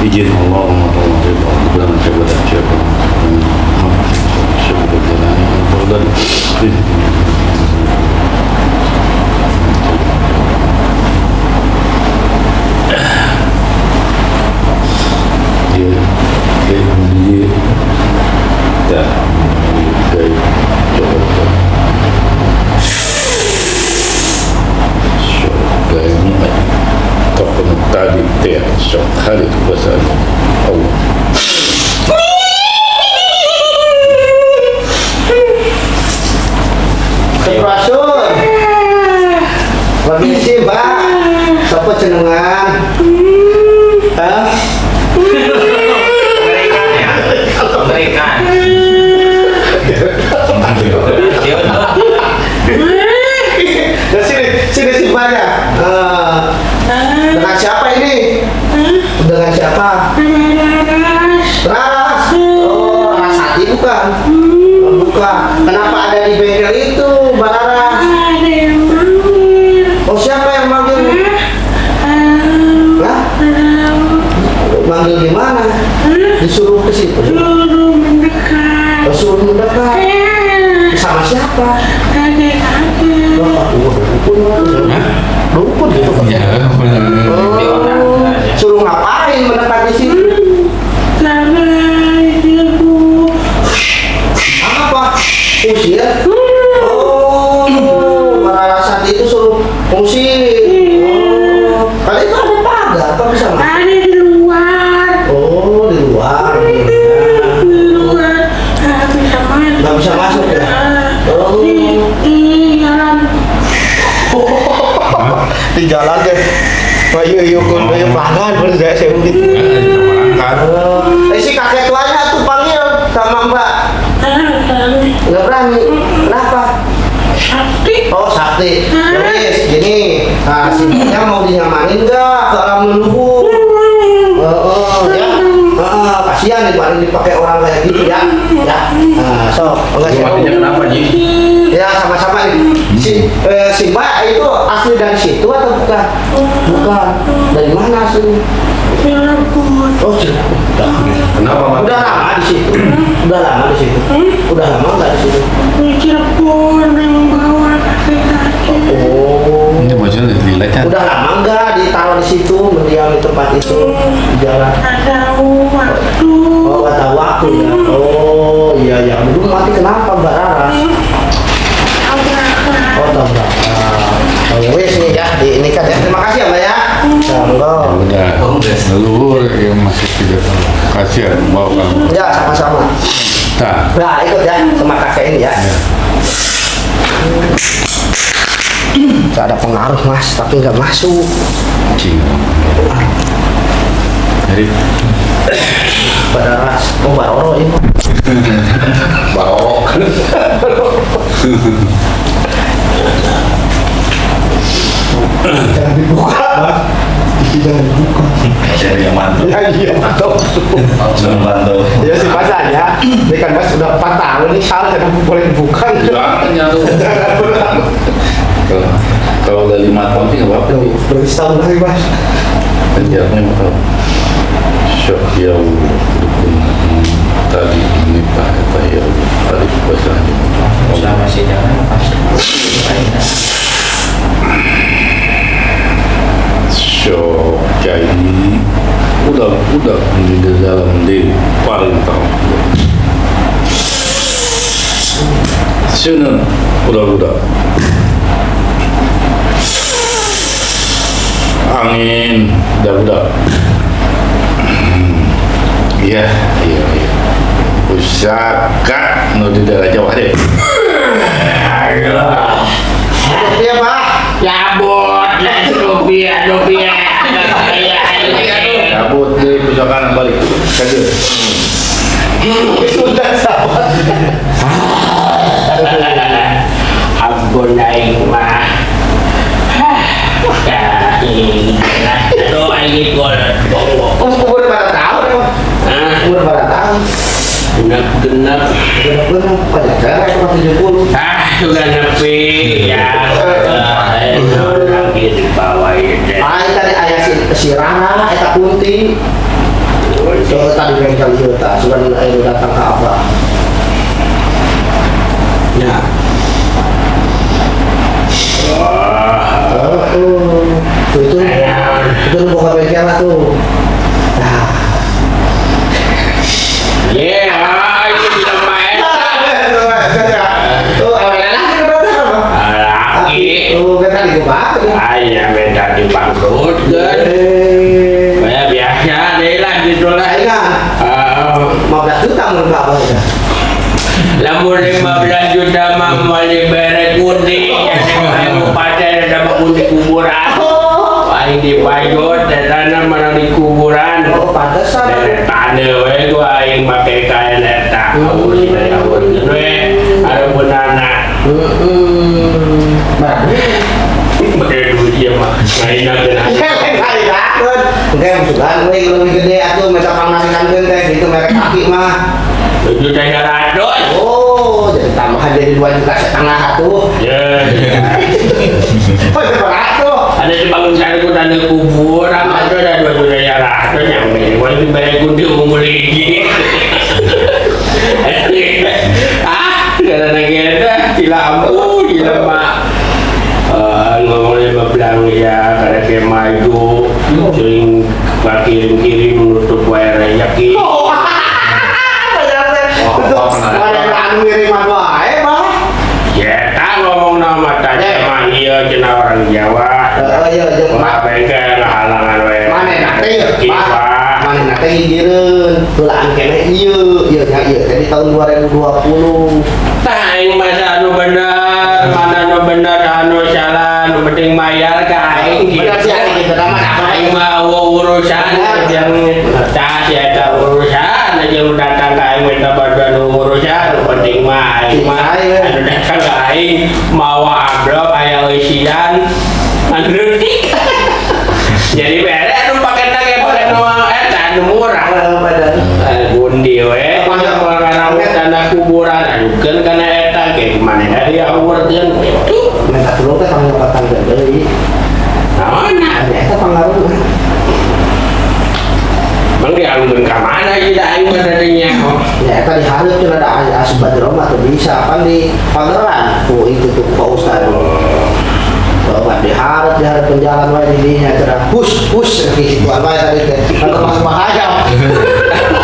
izin Allah dengan kepada siapa siapa berjalan tadi teh sok hari kebasan Allah. Keprasun. Lagi sih, Mbak. Sopo jenengan? Hah? Berikan. Sini si Mbak ya. Dengan siapa ini? Dengan siapa? Ras. Oh, Rasati bukan? Oh, bukan. Kenapa ada di bengkel itu, Mbak Laras? Oh, siapa yang manggil? Lah? Manggil di mana? Disuruh ke situ? Oh, suruh mendekat. Sama siapa? Dukun gitu kan? Suruh ngapain mendekat di sini? Apa? Usir? Oh, Barasati itu suruh usir. Oh, kali itu ada pagar, apa bisa masuk? Ada di luar. Oh, di luar. Di luar. Nggak bisa masuk. Nggak bisa masuk ya? Oh. Di jalan. Di jalan deh. Ayo pelanggan berjaya saya mungkin. Si kakek tuanya tuh panggil sama Mbak. Nggak berani. Kenapa? Sakti. Oh, Sakti. Wes, gini. Nah, si Mbaknya mau dinyamanin nggak ke alam leluhur? Ya. Kasihan nih paling dipakai orang kayak gitu ya. Ya. Nah, so, enggak sih. Kenapa Ji? Ya sama-sama nih. Si Mbak itu asli dari situ atau bukan? Bukan. Dari mana asli? Cirebon. Oh, Cirebon. Kenapa Mak? Udah lama di situ. Udah lama di situ. Udah lama nggak di situ? Di Cirebon yang bawa kakek-kakek. Oh. Ini bocor dilihat kan? Udah lama nggak ditaruh di situ, mendiam di tempat itu di jalan? Ada waktu. Oh, nggak tahu waktu ya. Oh, iya ya. Dulu mati kenapa Mbak Raras? Tabrakan. Oh, tabrakan. Oh, wes nih ya, ini kan ya. Terima kasih ya Mbak ya. Sanggo. Udah, leluhur yang masih tidak tahu. Kasihan bawa kamu. Ya, sama-sama. Nah, ikut ya sama kakek ini ya. Gak ada pengaruh mas, tapi nggak masuk. Jadi Badaras, oh Baroro ini. bawa. Jangan dibuka mas. Jangan dibuka. Cari yang mantap. Ya iya mantap. Jangan mantap. Ya sih mas aja. Ini kan mas sudah 4 tahun ini salah, jangan boleh dibuka. Jangan nyatu. Kalau udah 5 tahun sih nggak apa-apa. Berarti setahun lagi mas. Penjaranya 5 tahun. Syok ya Allah. Tadi ini Pak ya tadi bahasanya. Selama si jalan pasti. Syok jadi udah di dalam di paling tahu. Sini udah. Angin udah. Iya. Pusaka nu di daerah Jawa deh. Iya pak. Cabut, rupiah. Cabut di pusaka balik. Kaget. Sudah sabar. Ampun aing mah. Umur berapa tahun emang? Umur berapa tahun? genap-genap. Bener-bener banyak cewek cuma 70. Juga nepi ya. Lagi di bawah itu. Tadi ayah si Rara, eta Kunti. So tadi bengkel itu tak, sudah datang ke Abah. Ya. Itu bukan bengkel lah tuh. Nah. Ini bisa main. Tuh, lagi tuh kan tadi gua Ayah minta dibangkrut kan. Kayak biasa deh lah gitu lah. kan 15 juta menurut Abah ya. Lamun 15 juta mah mau diberi kundi. Jadi mau pada ada kundi kuburan. Paling dipayot dan tanah mana di kuburan. Pantesan. Dari tanah we gua aing make kain eta. Awur sih dari awur gitu we. Ada benana. Pakai duit dia mah. Mainan dengan. Oke, musuhan gue lebih gede atuh mereka pangasinkan teh gitu merek kaki mah. 700. Oh, jadi tambahan jadi 2,5 juta atuh. Ya. Oh, berapa tuh? Ada di bangun saya ku tanda kuburan ada 200 yang ini mau diberi kundi umur lagi. Karena kita di lampu di lemak ngomongnya bebelang ya karena dia maju sering kirim menutup wayar yakin. Ya tak ngomong nama tadi mah iya cina orang Jawa. Mak bengkel halangan we. Mana nanti gireun tulaan kene ieu jadi tahun 2020. Tah aing masa anu bener, mana anu bener anu salah, anu penting mayar ka aing. Bener sih aing gitu Aing mah urusan yang tah si eta urusan aja lu datang ka aing minta bantuan urusan, anu penting mah aing mah anu datang ka aing mawa amplop aya isian anu jadi beres anu paketna ge pakai eta anu murah. Bundi we kana tanah kuburan adukeun kana eta ge gimana dari awur teuing itu Minta dulu ke sama nyokatan deui. naonna Eta pengaruh. mang dialungkeun ka mana ieu da aing berartinya Ya eta dihareup cenah ada asup badrom atau bisa kan di Pangeran. Oh itu tuh Pak Ustaz. Bapak diharap penjalan wae di dinya cenah. Push gitu wae tadi teh. Kalau masuk bahaya.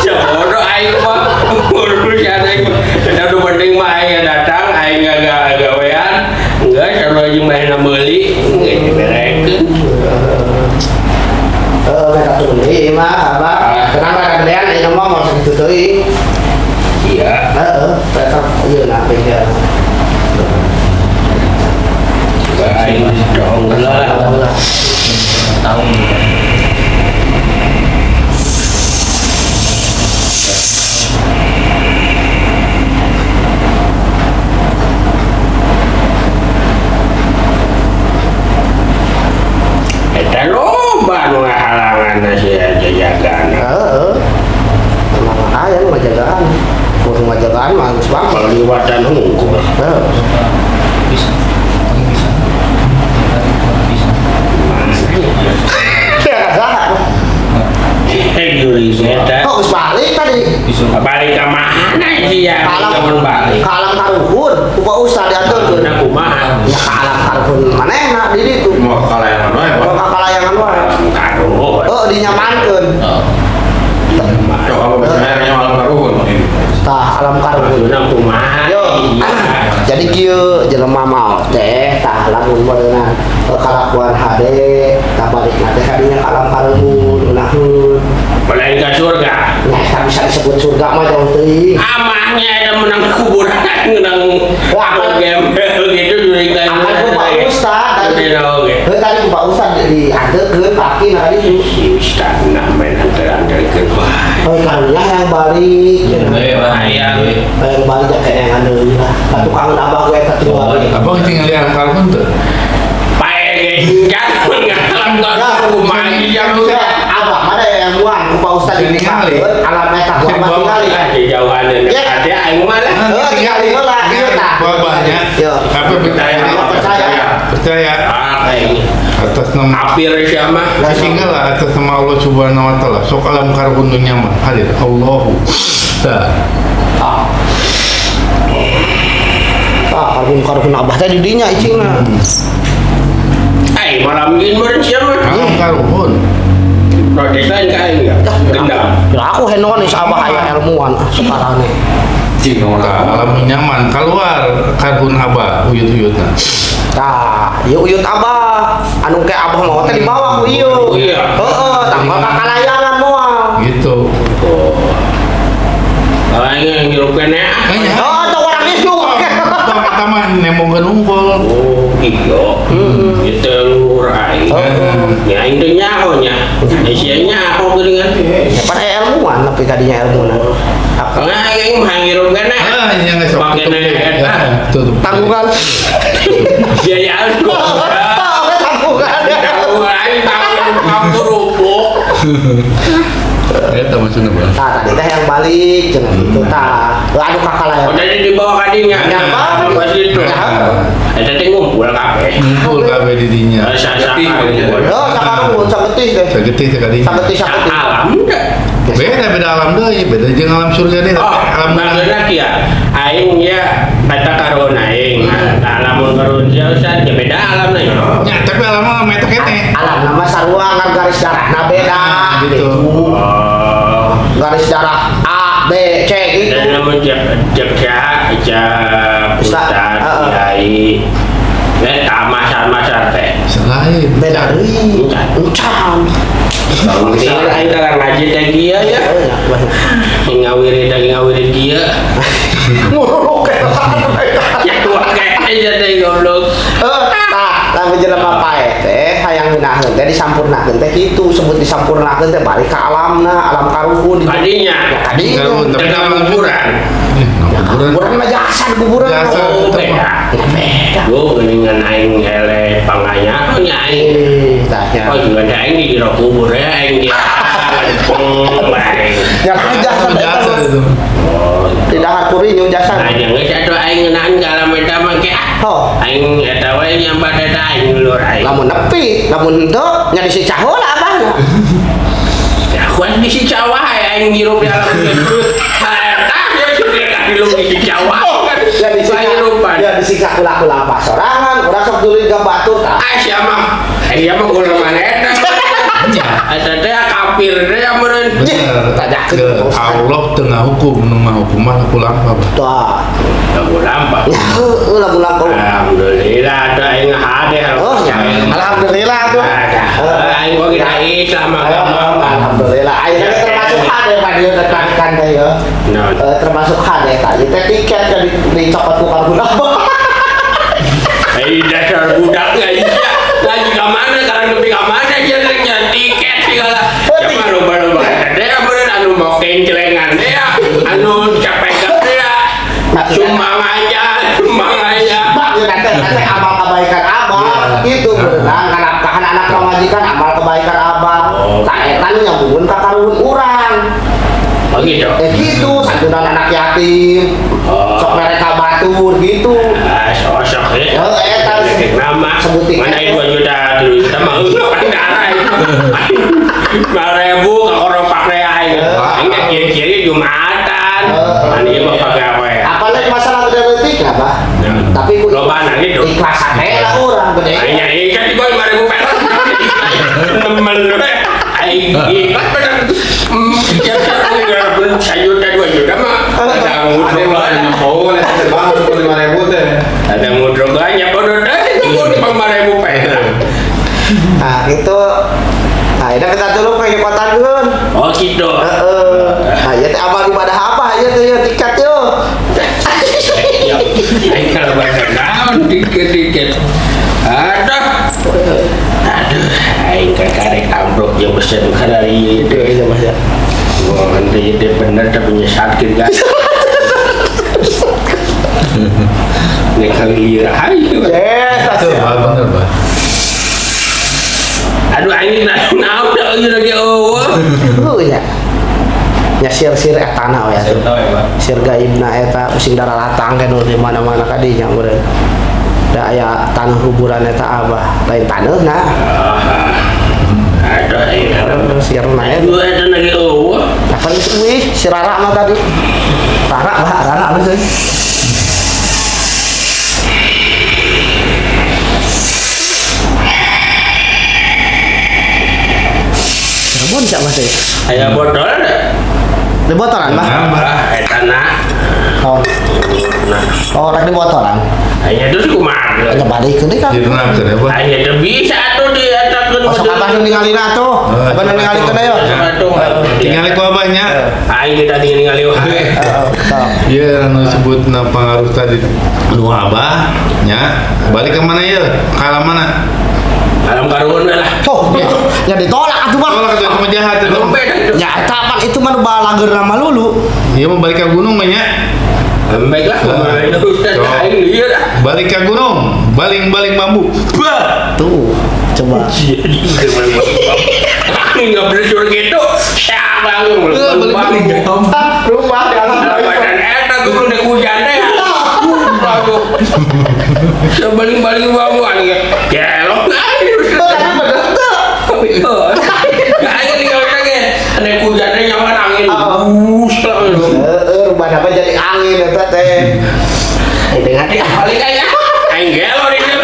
jodoh aing mah urusan aing mah udah penting mah aing datang aing agak gawean enggak kalau aing mah meuli enggak diberekeun. Mereka tuh ini mah apa? Kenapa kegedean ini ngomong mau segitu teuing. Iya Tetap ieu nah bengkel. aing dong lah tahun eta loba nu ngahalangan si jajagan. Emang aya nu ngajagaan. Kurang ngajagaan mah geus banget. Kalau liwatan hungkul. bisa Gurih eta. Kok geus balik tadi? Balik ke mana sih ya? Kapan balik? Ka alam taruhun, ku Pak Ustaz diaturkeun. Nah, kumaha? Ya ka alam taruhun manehna di ditu. Mau kalayangan wae, Pak. Kalau ka kalayangan wae. Taruh. Oh dinyamankeun. Coba apa biasanya malam taruhun. Tah alam taruhun. Maksudnya kumaha? Yo, jadi kieu jelema mah teh tah lamun beunang kalakuan hade tah balikna teh kadinya alam taruhun unaheun. Balik ke surga. Nah, tak bisa disebut surga mah jauh teuing. Amahnya ada menang kuburan, menang gembel gitu dari kayu. Akan ku Pak Ustaz tadi. Oke. Tadi ku Pak Ustaz dianteurkeun kaki nah ditu. Si Ustaz nah main antar-antar ke Oh, karunya yang balik. Ayam. Yang balik ya kayak yang ada lah. Tukang abah gue eta tuh. Abang tinggal di alam taruhun tuh. Pakai genjat mengalam ke rumah yang Abah ada yang muan ku Pak Ustaz Sini kali. alam eta ku abah tinggali. Di jauhan atas nama Apir siapa? sehinggalah atas nama Allah Subhanahu wa taala sok alam karun nyaman hadir Allahu ta karun abah teh di dinya icingna. Malam ini meureun siapa? alam karun Protesan kain ya? Gendam. Ya aku henon nih sabah aya ilmuwan sekarang nih. Cing alam nyaman keluar karun abah uyut-uyutna Tah, ieu uyut abah, anu ke abah mau teh dibawa ku ieu. Iya. Heeh, tambah kakalayangan moal. gitu Yang ngirup kene. Oh, tuh orang itu. taman nemogeun unggul Oh, iya. Itu lurai. Ya itu nyaho nya. Sia nyaho geuningan. Pada ilmuwan tapi kadinya ilmuwan. Nah, yang manghirup kene. yang geus Makene eta. tutup Tanggungan. Biaya aku. Tanggungan. Tanggungan kerupuk. eta maksudna Bang Tah, tadi teh yang balik cenah gitu. Tah, anu kakalayangan. Udah dibawa kadinya. Pas itu. Eta teh ngumpul kabeh. ngumpul kabeh di dinya Sasa. Oh, sakarun, sagetih teh. sagetih teh kadinya Sagetih. Alam enggak? beda alam deui beda jeung alam surga deui Oh, alam maksudnya kia, aing ya kata karun aing, alamun karun sia usah ya beda alam nih. nya tapi alam mah meta kene Alam nama sarua ngan garis darahna beda gitu. Oh, Garis darah A, B, C gitu. dan namun jepja, ustad, kiai, masar teh. selain Beda deui. Encan. Kalau misalnya aing kalau ngaji teh kieu ya, ngawirin kieu. Nguruk Ya tua kayak aja teh goblok. Nah, lamun jelema pae teh hayang ngeunaheun teh disampurnakeun teh kitu sebut disampurnakeun teh balik ka alamna, alam karuhun. Kadinya, Ya kadinya. tengah kuburan. Kuburan mah jasa di kuburan. Jasa. Oh, beda. Gua geningan aing ele panganya aing. Tanya. Oh juga ada aing di jero kubur ya aing dia. Ya jasa jasa itu Oh, tidak haturi nyu jasa. nah yang geus atuh aing ngeunaan ka alam eta mah ge. Oh, Aing eta we nyambat eta aing lur aing. lamun nepi, lamun henteu nya disiksa heula abahna. Ya kuan di si Jawa aing ngirup di alam itu. Eta ya sudah ka dilung di Jawa. Ya disiksa. Ya disiksa kula-kula apa sorangan, urang sok duluy ka batur tah. Ah siapa? Iya mah gula mana eta? Eta teh kafir teh meureun. bener ke Allah tengah hukum nu ngahukum mah kulampa Tah. Aku lampa. Ya heueuh lamun lampau. Alhamdulillah ada aing hade. Oh, ya. Alhamdulillah tuh. Aing kok kita Islam agama. Alhamdulillah. Ayeuna termasuk hade Pak dieu terkanikan teh ya. Nah, Termasuk hade tadi teh tiket kan dicopot ku kalbuna. ai dasar budak aja. Lagi ke mana sekarang nepi ka mana dia tanya tiket segala. Siapa loba-loba teh bener anu mau kencelengan teh anu capek teh sumbang aja. Pak, ya nanti amal kebaikan abang itu berenang kan nafkahan anak pamajikan amal kebaikan abang. Tak eta nu nyambungkeun ka karuhun urang. Oh gitu. Gitu santunan anak yatim. Sok mereka batur gitu. Ah, sosok ya. Oh, eta nama sebutin. mana 2 juta 3 juta mah darah itu. 5.000 ka orang pakai aing. Aing teh kieu-kieu Jumatan. Ani mah pakai apa ya? Apalagi masalah detik apa? Tapi ku Lobana gitu. ikhlas ate lah urang gede. Aing ikan di bawah 5.000 perak. Nemen we. Aing ikhlas bener. Ya sayur 2 juta mah. Ada ngudruk lah. Oh, nanti terbang 5.000 teh. Ada ngudruk aja bodoh tadi tunggu 5.000 perak. Nah, itu nah, ini kita dulu kayak kotakeun. Oh gitu. Nah, ya teh abang ibadah apa ya teh ya tiket yo. Aing kalau baca naon dikit-dikit. Aduh. Aing karek ambruk yang pesen kadari itu. Iya, Mas ya. Wah, nanti itu bener tapi nyesatkeun kan. Nek kali lieur hayu. Yes, Tuh, bener, Pak. Aduh aing naon dah ieu lagi eueuh. ya. Nya sir-sir etana we atuh. Sir gaibna eta using darah latang kan di mana-mana kadinya meureun. Da aya tanah kuburan eta abah, lain tanah nah. Ada ya. Sirna ya. Dua ada lagi eueuh. Akan wih, si Rara mah tadi. Rara apa sih? Cirebon siapa sih? Aya botol ada. Di botolan bah? Eta na. Oh, Nah, rek di botolan. aya terus kumaha? Ada balik ke kan? Jadi kenapa tadi apa? Aya teu bisa atuh diatakeun. Masuk abah nu ningalina tuh. Abah nu ningali kana yo. Tinggal ku abahnya. Aing kita ningali wae. Iya, anu sebut pengaruh tadi. Nu abah nya balik ke mana ya? Ke alam mana? Alam karuan lah. Oh, ya ditolak atuh bang. Kalau kata cuma jahat itu. Ya tapan itu mah balager nama lulu. Iya mau balik ke gunung banyak. Baiklah, kumaha itu Ustaz aing lieur ah. Balik ke gunung, baling-baling bambu. Bah. Tuh, coba. Jadi aing enggak boleh suruh gitu. Siapa yang baling Rumah dalam badan eta guru nek hujan teh. Aduh. Baling-baling babu anjing. Gelok aing. Aing tinggal lagi. Nek hujan teh nyaman angin. rumah dapat jadi angin eta teh. Dengan Balik aja. Aing gelo di dieu.